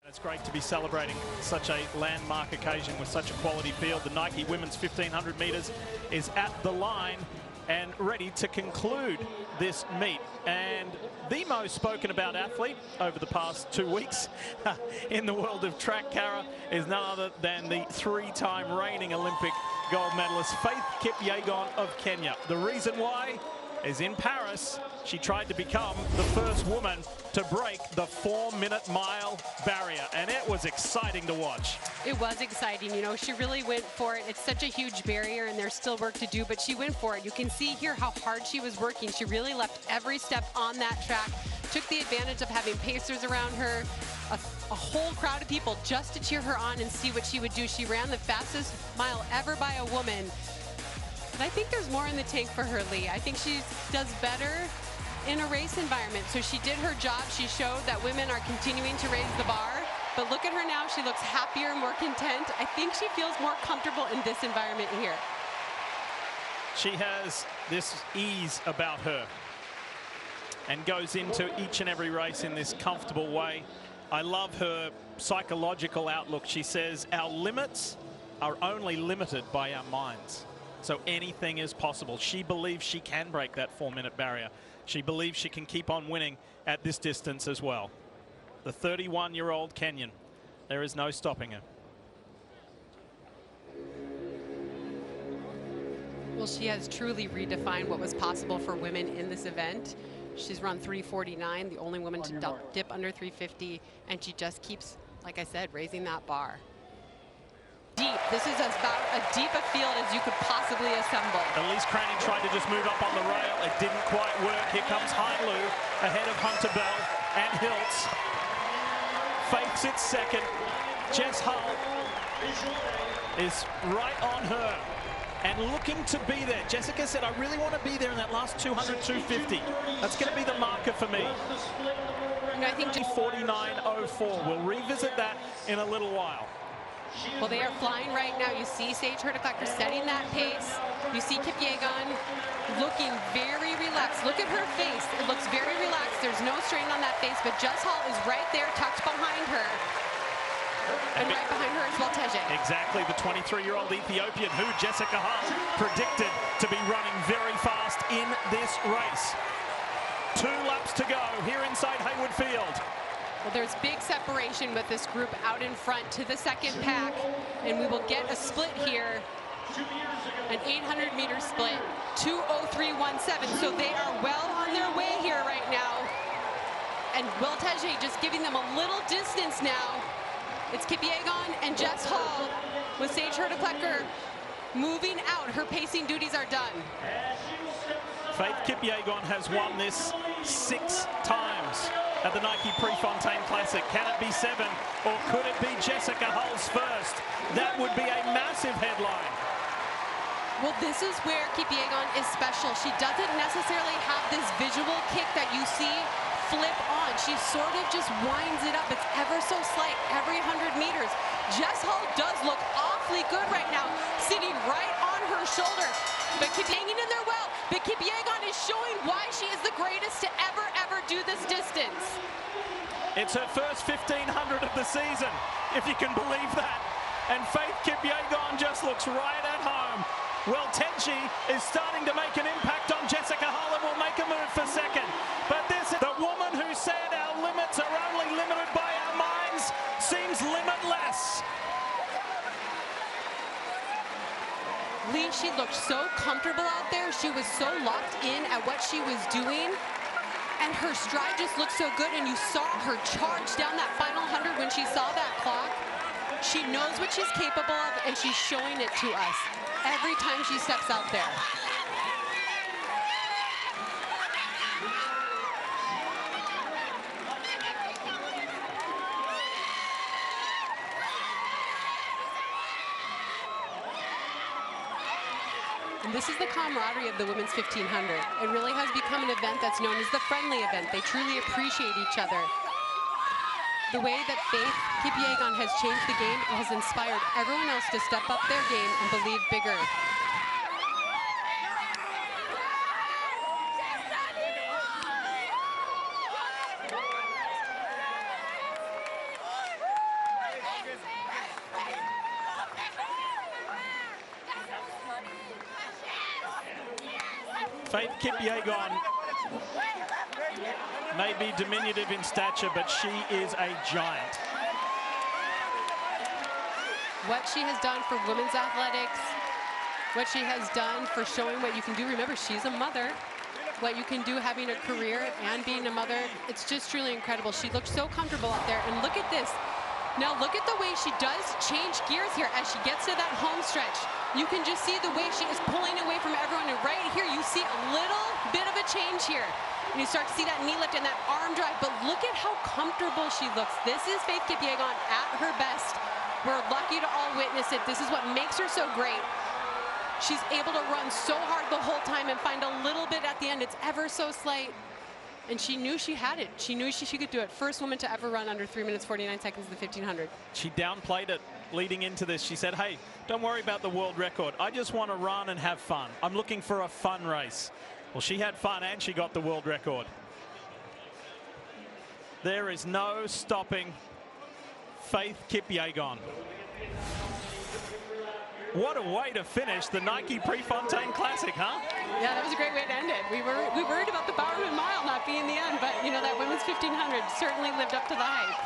It's great to be celebrating such a landmark occasion with such a quality field. The Nike women's 1500 meters is at the line and ready to conclude this meet. And the most spoken about athlete over the past 2 weeks in the world of track, Cara, is none other than the three-time reigning Olympic gold medalist, Faith Kipyegon of Kenya. The reason why is in Paris, she tried to become the first woman to break the 4-minute mile barrier, and it was exciting to watch. It was exciting, you know, she really went for it. It's such a huge barrier and there's still work to do, but she went for it. You can see here how hard she was working. She really left every step on that track, took the advantage of having pacers around her, a whole crowd of people just to cheer her on and see what she would do. She ran the fastest mile ever by a woman. But I think there's more in the tank for her, Lee. I think she does better in a race environment. So she did her job. She showed that women are continuing to raise the bar. But look at her now. She looks happier, more content. I think she feels more comfortable in this environment here. She has this ease about her and goes into each and every race in this comfortable way. I love her psychological outlook. She says, our limits are only limited by our minds. So anything is possible. She believes she can break that 4-minute barrier. She believes she can keep on winning at this distance as well. The 31-year-old Kenyan, there is no stopping her. Well, she has truly redefined what was possible for women in this event. She's run 3:49, the only woman to dip under 3:50, and she just keeps, like I said, raising that bar. Deep. This is about as deep a field as you could possibly assemble. Elise Cranny tried to just move up on the rail. It didn't quite work. Here comes Hailu ahead of Hunter Bell and Hiltz. Faith sits second. Jess Hull is right on her and looking to be there. Jessica said, I really want to be there in that last 200, 250. That's going to be the marker for me. And I think 49.04. We'll revisit that in a little while. Well, they are flying right now. You see Sage Hurticklecker setting that pace. You see Kipyegon looking very relaxed. Look at her face. It looks very relaxed. There's no strain on that face, but Jess Hull is right there, tucked behind her. And right behind her is Welteje. Exactly, the 23-year-old Ethiopian who Jessica Hull predicted to be running very fast in this race. 2 laps to go here inside Hayward Field. Well, there's big separation with this group out in front to the second pack, and we will get a split here, an 800-meter split, 2:03.17. So they are well on their way here right now. And Welteje just giving them a little distance now. It's Kipyegon and Jess Hull with Sage Hurticklecker moving out. Her pacing duties are done. Faith Kipyegon has won this 6 times at the Nike Prefontaine Classic. Can it be 7, or could it be Jessica Hull's first? That would be a massive headline. Well, this is where Kipyegon is special. She doesn't necessarily have this visual kick that you see flip on. She sort of just winds it up. It's ever so slight every 100 meters. Jess Hull does look awfully good right now, sitting right on her shoulder. But hanging in there well. But Kipyegon is showing why she is the greatest to ever do this distance. It's her first 1500 of the season, if you can believe that. And Faith Kipyegon just looks right at home. Welteje is starting to make an impact on Jessica Hull and will make a move for second. But this is the woman who said our limits are only limited by our minds seems limitless. Lee, she looked so comfortable out there. She was so locked in at what she was doing. And her stride just looked so good. And you saw her charge down that final 100 when she saw that clock. She knows what she's capable of, and she's showing it to us every time she steps out there. And this is the camaraderie of the women's 1500. It really has become an event that's known as the friendly event. They truly appreciate each other. The way that Faith Kipyegon has changed the game, it has inspired everyone else to step up their game and believe bigger. Faith Kipyegon may be diminutive in stature, but she is a giant. What she has done for women's athletics, what she has done for showing what you can do. Remember, she's a mother. What you can do having a career and being a mother, it's just truly incredible. She looks so comfortable out there. And look at this. Now look at the way she does change gears here as she gets to that home stretch. You can just see the way she is pulling away from everyone. And right here, you see a little bit of a change here. And you start to see that knee lift and that arm drive. But look at how comfortable she looks. This is Faith Kipyegon at her best. We're lucky to all witness it. This is what makes her so great. She's able to run so hard the whole time and find a little bit at the end. It's ever so slight. And she knew she had it. She knew she could do it. First woman to ever run under 3 minutes, 49 seconds in the 1500. She downplayed it leading into this. She said, hey, don't worry about the world record. I just want to run and have fun. I'm looking for a fun race. Well, she had fun and she got the world record. There is no stopping Faith Kipyegon. What a way to finish the Nike Prefontaine Classic, huh? Yeah, that was a great way to end it. We worried about the Bowerman Mile not being the end, but you know, that women's 1500 certainly lived up to the hype.